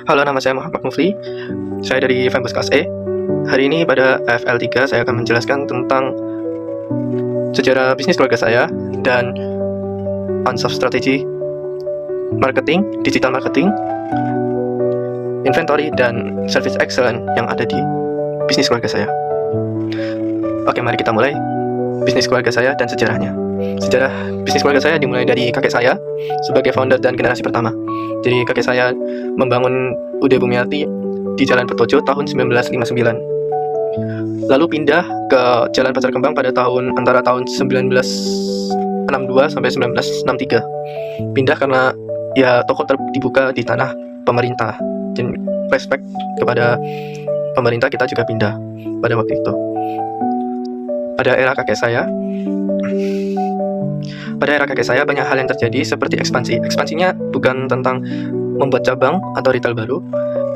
Halo, nama saya Muhammad Mufli. Saya dari Fembus Kelas E. Hari ini pada FL3 saya akan menjelaskan tentang sejarah bisnis keluarga saya dan Ansoff strategi marketing, digital marketing, inventory, dan service excellence yang ada di bisnis keluarga saya. Oke, mari kita mulai bisnis keluarga saya dan sejarahnya. Sejarah bisnis keluarga saya dimulai dari kakek saya sebagai founder dan generasi pertama. Jadi kakek saya membangun UD Bumiarti di Jalan Petojo tahun 1959. Lalu pindah ke Jalan Pasar Kembang pada antara tahun 1962 sampai 1963. Pindah karena ya toko dibuka di tanah pemerintah, dan respect kepada pemerintah kita juga pindah pada waktu itu. Pada era kakek saya banyak hal yang terjadi seperti ekspansi. Ekspansinya bukan tentang membuat cabang atau retail baru,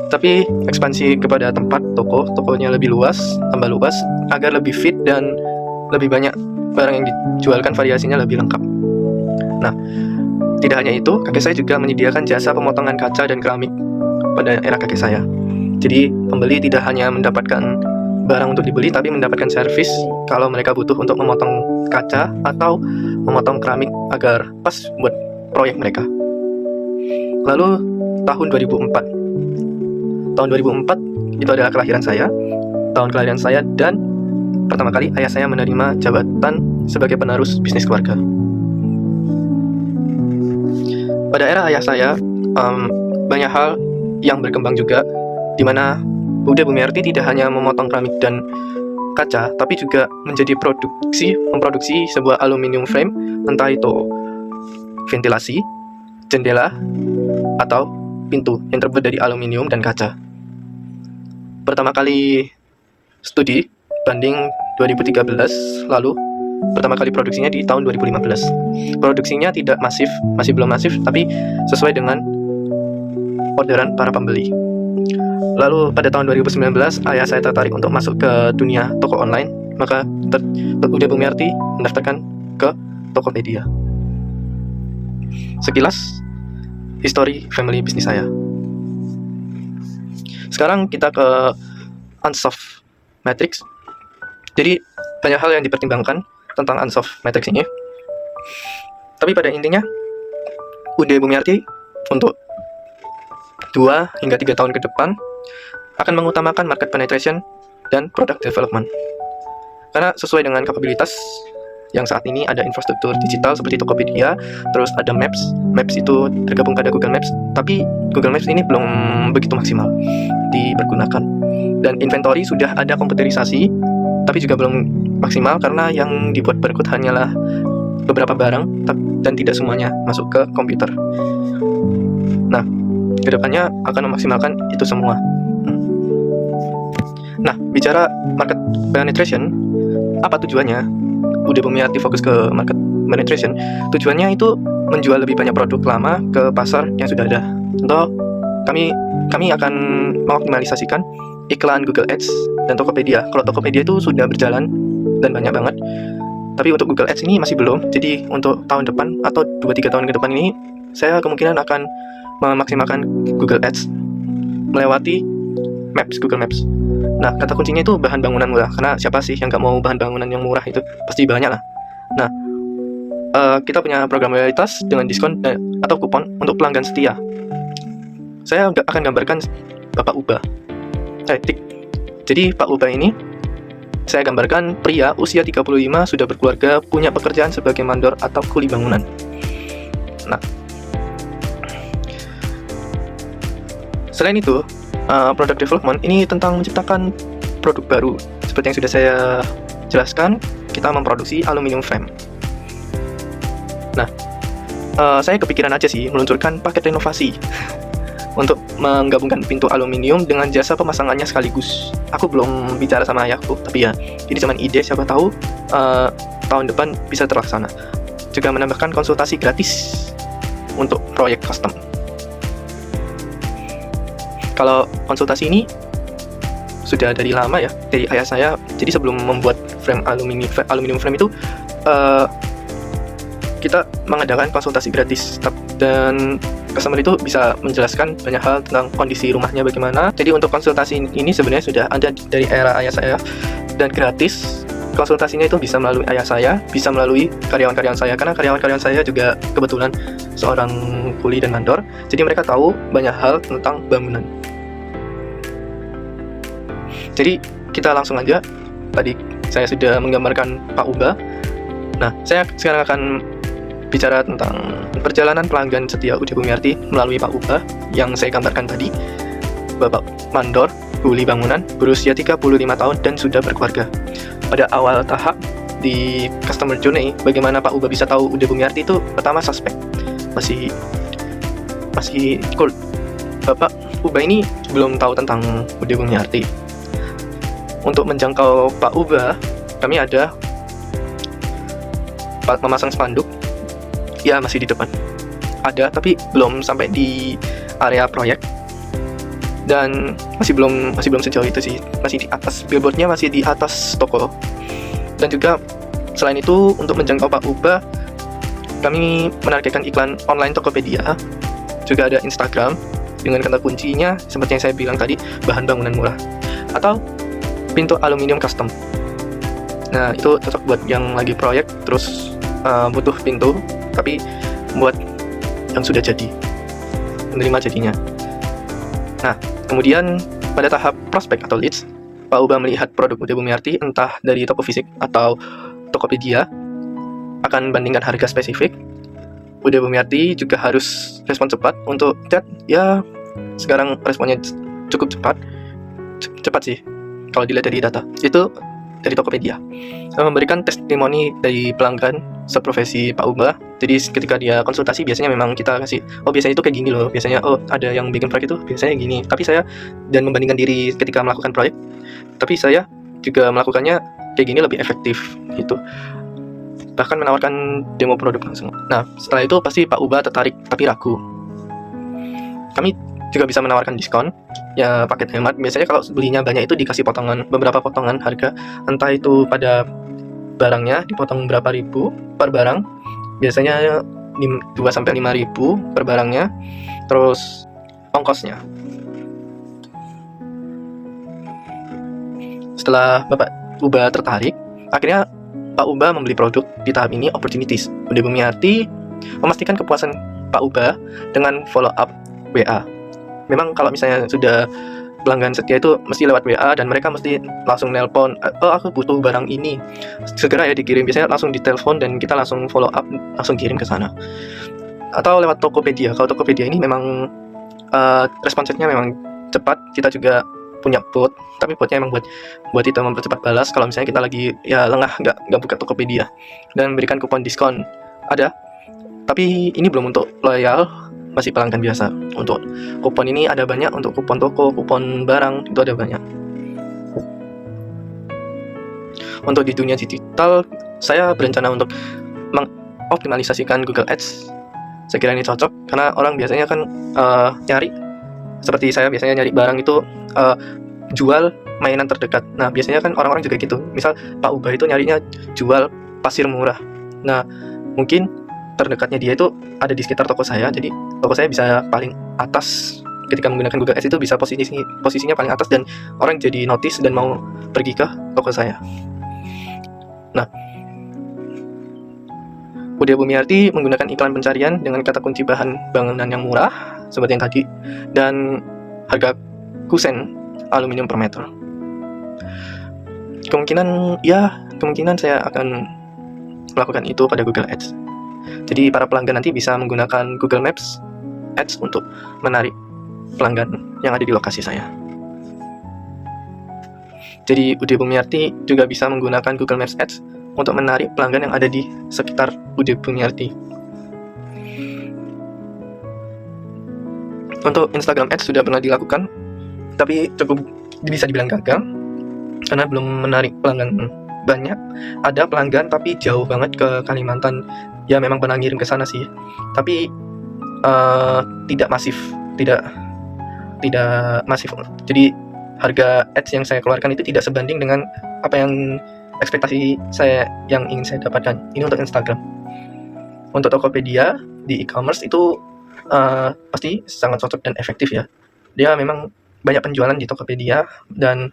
tapi ekspansi kepada tempat tokonya lebih luas, tambah luas, agar lebih fit dan lebih banyak barang yang dijualkan, variasinya lebih lengkap. Nah, tidak hanya itu, kakek saya juga menyediakan jasa pemotongan kaca dan keramik pada era kakek saya. Jadi pembeli tidak hanya mendapatkan barang untuk dibeli, tapi mendapatkan servis kalau mereka butuh untuk memotong kaca atau memotong keramik agar pas buat proyek mereka. Lalu tahun 2004 itu adalah kelahiran saya, tahun kelahiran saya, dan pertama kali ayah saya menerima jabatan sebagai penerus bisnis keluarga. Pada era ayah saya banyak hal yang berkembang juga, di mana UD Bumiarti tidak hanya memotong keramik dan kaca, tapi juga memproduksi sebuah aluminium frame, entah itu ventilasi, jendela, atau pintu yang terbuat dari aluminium dan kaca. Pertama kali studi banding 2013, lalu pertama kali produksinya di tahun 2015. Produksinya tidak masif, masih belum masif, tapi sesuai dengan orderan para pembeli. Lalu pada tahun 2019 ayah saya tertarik untuk masuk ke dunia toko online, maka UD Bumiarti mendaftarkan ke Tokopedia. Sekilas histori family bisnis saya. Sekarang kita ke Ansoff Matrix. Jadi banyak hal yang dipertimbangkan tentang Ansoff Matrix ini. Tapi pada intinya UD Bumiarti untuk 2 hingga 3 tahun ke depan akan mengutamakan market penetration dan product development. Karena sesuai dengan kapabilitas yang saat ini ada infrastruktur digital seperti Tokopedia, terus ada Maps. Maps itu tergabung pada Google Maps, tapi Google Maps ini belum begitu maksimal dipergunakan. Dan inventory sudah ada komputerisasi, tapi juga belum maksimal karena yang dibuat barcode hanyalah beberapa barang dan tidak semuanya masuk ke komputer. Nah, kedepannya akan memaksimalkan itu semua. Nah, bicara market penetration, apa tujuannya? UD Bumiarti fokus ke market penetration. Tujuannya itu menjual lebih banyak produk lama ke pasar yang sudah ada. Contoh, kami akan mengoptimalisasikan iklan Google Ads dan Tokopedia. Kalau Tokopedia itu sudah berjalan dan banyak banget, tapi untuk Google Ads ini masih belum. Jadi untuk tahun depan atau 2-3 tahun ke depan ini, saya kemungkinan akan memaksimalkan Google Ads melewati Google Maps. Nah, kata kuncinya itu bahan bangunan murah, karena siapa sih yang gak mau bahan bangunan yang murah? Itu pasti banyak lah. Nah, kita punya program loyalitas dengan diskon atau kupon untuk pelanggan setia. Saya akan gambarkan Bapak Uba. Jadi Pak Uba ini saya gambarkan pria usia 35, sudah berkeluarga, punya pekerjaan sebagai mandor atau kuli bangunan. Nah, selain itu, product development ini tentang menciptakan produk baru. Seperti yang sudah saya jelaskan, kita memproduksi aluminium frame. Nah, saya kepikiran aja sih meluncurkan paket renovasi untuk menggabungkan pintu aluminium dengan jasa pemasangannya sekaligus. Aku belum bicara sama ayahku, tapi ya ini cuma ide, siapa tahu tahun depan bisa terlaksana. Juga menambahkan konsultasi gratis untuk proyek custom. Kalau konsultasi ini sudah dari lama ya, dari ayah saya. Jadi sebelum membuat frame aluminium frame itu kita mengadakan konsultasi gratis, dan customer itu bisa menjelaskan banyak hal tentang kondisi rumahnya bagaimana. Jadi untuk konsultasi ini sebenarnya sudah ada dari era ayah saya dan gratis. Konsultasinya itu bisa melalui ayah saya, bisa melalui karyawan-karyawan saya, karena karyawan-karyawan saya juga kebetulan seorang kuli dan mandor. Jadi mereka tahu banyak hal tentang bangunan. Jadi kita langsung aja. Tadi saya sudah menggambarkan Pak Uba. Nah, saya sekarang akan bicara tentang perjalanan pelanggan setia UD Bumiarti melalui Pak Uba yang saya gambarkan tadi. Bapak mandor, kuli bangunan, berusia 35 tahun dan sudah berkeluarga. Pada awal tahap di customer journey, bagaimana Pak Uba bisa tahu UD Bumiarti itu pertama suspek. Masih cold. Bapak Uba ini belum tahu tentang UD Bumiarti. Untuk menjangkau Pak Uba, kami ada memasang spanduk. Ya, masih di depan. Ada, tapi belum sampai di area proyek. Dan masih belum sejauh itu sih. Masih di atas, billboardnya masih di atas toko. Dan juga selain itu, untuk menjangkau Pak Uba, kami menargetkan iklan online Tokopedia. Juga ada Instagram dengan kata kuncinya seperti yang saya bilang tadi, bahan bangunan murah. Atau pintu aluminium custom. Nah, itu cocok buat yang lagi proyek terus butuh pintu tapi buat yang sudah jadi, menerima jadinya. Nah, kemudian pada tahap prospek atau leads, Pak Uba melihat produk UD Bumiarti entah dari toko fisik atau Tokopedia, akan bandingkan harga spesifik. UD Bumiarti juga harus respon cepat untuk chat. Ya, sekarang responnya cukup cepat sih kalau dilihat dari data. Itu dari Tokopedia. Memberikan testimoni dari pelanggan seprofesi Pak Uba. Jadi ketika dia konsultasi biasanya memang kita kasih, oh biasanya itu kayak gini loh, biasanya oh ada yang bikin proyek itu biasanya gini. Tapi saya dan membandingkan diri ketika melakukan proyek, tapi saya juga melakukannya kayak gini lebih efektif gitu. Bahkan menawarkan demo produk langsung. Nah, setelah itu pasti Pak Uba tertarik tapi ragu. Kami juga bisa menawarkan diskon, ya paket hemat. Biasanya kalau belinya banyak itu dikasih beberapa potongan harga, entah itu pada barangnya dipotong berapa ribu per barang, biasanya 2-5 ribu per barangnya, terus ongkosnya. Setelah Bapak Uba tertarik, akhirnya Pak Uba membeli produk. Di tahap ini opportunities, UD Bumiarti memastikan kepuasan Pak Uba dengan follow up WA. Memang kalau misalnya sudah pelanggan setia itu mesti lewat WA dan mereka mesti langsung nelpon, oh aku butuh barang ini, segera ya dikirim. Biasanya langsung ditelepon dan kita langsung follow up, langsung kirim ke sana. Atau lewat Tokopedia. Kalau Tokopedia ini memang responsnya memang cepat. Kita juga punya bot, tapi botnya memang buat itu mempercepat balas kalau misalnya kita lagi ya lengah nggak buka Tokopedia, dan memberikan kupon diskon ada, tapi ini belum untuk loyal, masih pelanggan biasa. Untuk kupon ini ada banyak, untuk kupon toko, kupon barang itu ada banyak. Untuk di dunia digital, saya berencana untuk mengoptimalisasikan Google Ads. Saya kira ini cocok karena orang biasanya kan nyari, seperti saya biasanya nyari barang itu jual mainan terdekat. Nah, biasanya kan orang-orang juga gitu. Misal Pak Uba itu nyarinya jual pasir murah. Nah, mungkin terdekatnya dia itu ada di sekitar toko saya, jadi toko saya bisa paling atas. Ketika menggunakan Google Ads itu bisa posisinya paling atas dan orang jadi notice dan mau pergi ke toko saya. Nah, UD Bumiarti menggunakan iklan pencarian dengan kata kunci bahan bangunan yang murah seperti yang tadi, dan harga kusen aluminium per meter. Kemungkinan saya akan melakukan itu pada Google Ads. Jadi para pelanggan nanti bisa menggunakan Google Maps Ads untuk menarik pelanggan yang ada di lokasi saya. Jadi UD Bumiarti juga bisa menggunakan Google Maps Ads untuk menarik pelanggan yang ada di sekitar UD Bumiarti. Untuk Instagram Ads sudah pernah dilakukan, tapi cukup bisa dibilang gagal karena belum menarik pelanggan banyak. Ada pelanggan tapi jauh banget ke Kalimantan. Ya memang pernah ngirim ke sana sih, tapi tidak masif. Jadi harga ads yang saya keluarkan itu tidak sebanding dengan apa yang ekspektasi saya yang ingin saya dapatkan. Ini untuk Instagram. Untuk Tokopedia di e-commerce itu pasti sangat cocok dan efektif ya. Dia memang banyak penjualan di Tokopedia dan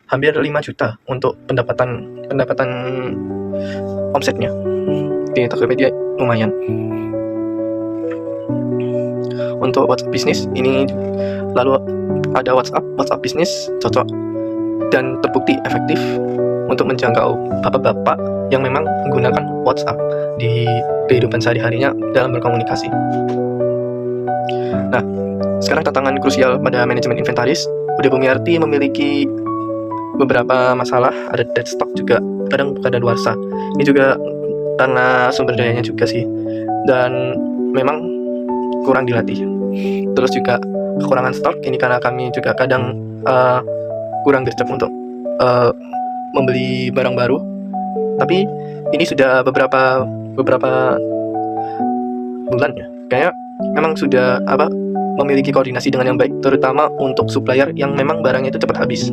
hampir 5 juta untuk pendapatan omsetnya di Tokopedia, lumayan. Untuk WhatsApp bisnis ini, lalu ada WhatsApp bisnis cocok dan terbukti efektif untuk menjangkau bapak-bapak yang memang menggunakan WhatsApp di kehidupan sehari-harinya dalam berkomunikasi. Nah, sekarang tantangan krusial pada manajemen inventaris. Udah Bumiarti memiliki beberapa masalah, ada dead stock juga, kadang kadaluarsa. Ini juga karena sumber dayanya juga sih, dan memang kurang dilatih. Terus juga kekurangan stok, ini karena kami juga kadang kurang gercep untuk membeli barang baru. Tapi ini sudah beberapa bulan ya, kayak memang sudah memiliki koordinasi dengan yang baik, terutama untuk supplier yang memang barangnya itu cepat habis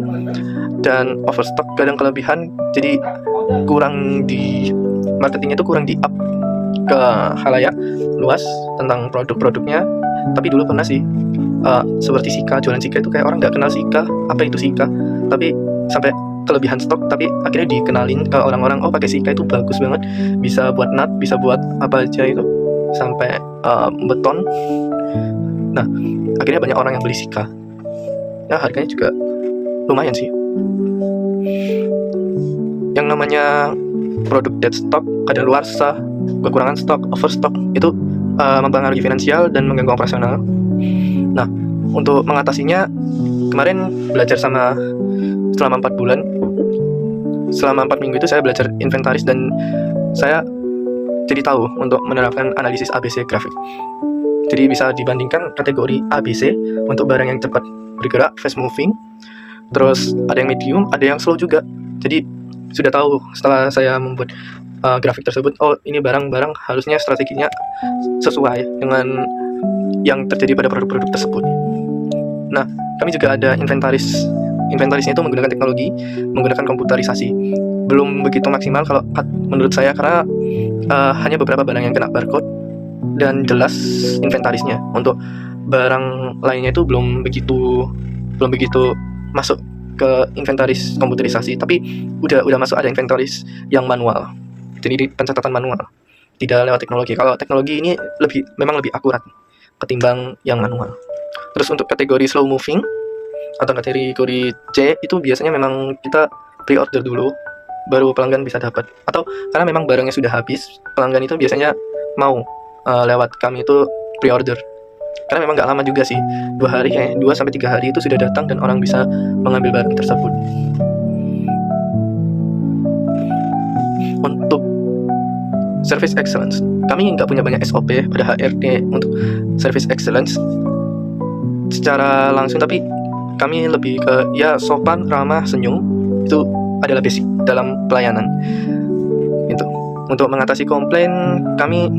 dan overstock, kadang kelebihan, jadi kurang di marketingnya itu kurang di up ke khalayak luas tentang produk-produknya. Tapi dulu pernah sih seperti Sika, jualan Sika itu kayak orang nggak kenal Sika, apa itu Sika, tapi sampai kelebihan stok, tapi akhirnya dikenalin ke orang-orang, oh pakai Sika itu bagus banget, bisa buat nut, bisa buat apa aja itu, sampai beton. Nah, akhirnya banyak orang yang beli Sika. Ya, harganya juga lumayan sih. Yang namanya produk dead stock, kadaluarsa, kekurangan stok, overstock, itu mempengaruhi finansial dan mengganggu operasional. Nah, untuk mengatasinya, kemarin belajar selama 4 bulan. Selama 4 minggu itu saya belajar inventaris dan saya jadi tahu untuk menerapkan analisis ABC grafik. Jadi bisa dibandingkan kategori ABC untuk barang yang cepat bergerak, fast moving. Terus ada yang medium, ada yang slow juga. Jadi sudah tahu setelah saya membuat grafik tersebut, oh ini barang-barang harusnya strateginya sesuai dengan yang terjadi pada produk-produk tersebut. Nah, kami juga ada inventarisnya itu menggunakan teknologi, menggunakan komputerisasi. Belum begitu maksimal kalau menurut saya, karena hanya beberapa barang yang kena barcode dan jelas inventarisnya. Untuk barang lainnya itu belum begitu masuk ke inventaris komputerisasi, tapi udah masuk ada inventaris yang manual. Jadi di pencatatan manual, tidak lewat teknologi. Kalau teknologi ini memang lebih akurat ketimbang yang manual. Terus untuk kategori slow moving atau kategori C itu biasanya memang kita pre-order dulu, baru pelanggan bisa dapat. Atau karena memang barangnya sudah habis, pelanggan itu biasanya mau lewat kami itu pre-order. Karena memang nggak lama juga sih, 2 sampai 3 hari itu sudah datang dan orang bisa mengambil barang tersebut. Untuk service excellence, kami nggak punya banyak SOP pada HRD untuk service excellence secara langsung, tapi kami lebih ke sopan, ramah, senyum, itu adalah basic dalam pelayanan. Itu untuk mengatasi komplain, kami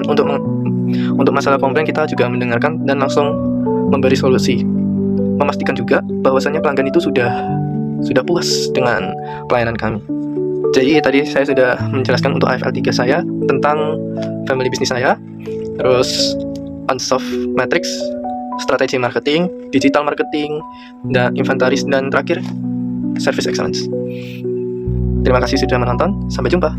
untuk masalah komplain kita juga mendengarkan dan langsung memberi solusi, memastikan juga bahwasannya pelanggan itu sudah puas dengan pelayanan kami. Jadi tadi saya sudah menjelaskan untuk AFL 3 saya tentang family business saya, terus unsolved matrix, strategi marketing, digital marketing, dan inventaris, dan terakhir service excellence. Terima kasih sudah menonton, sampai jumpa.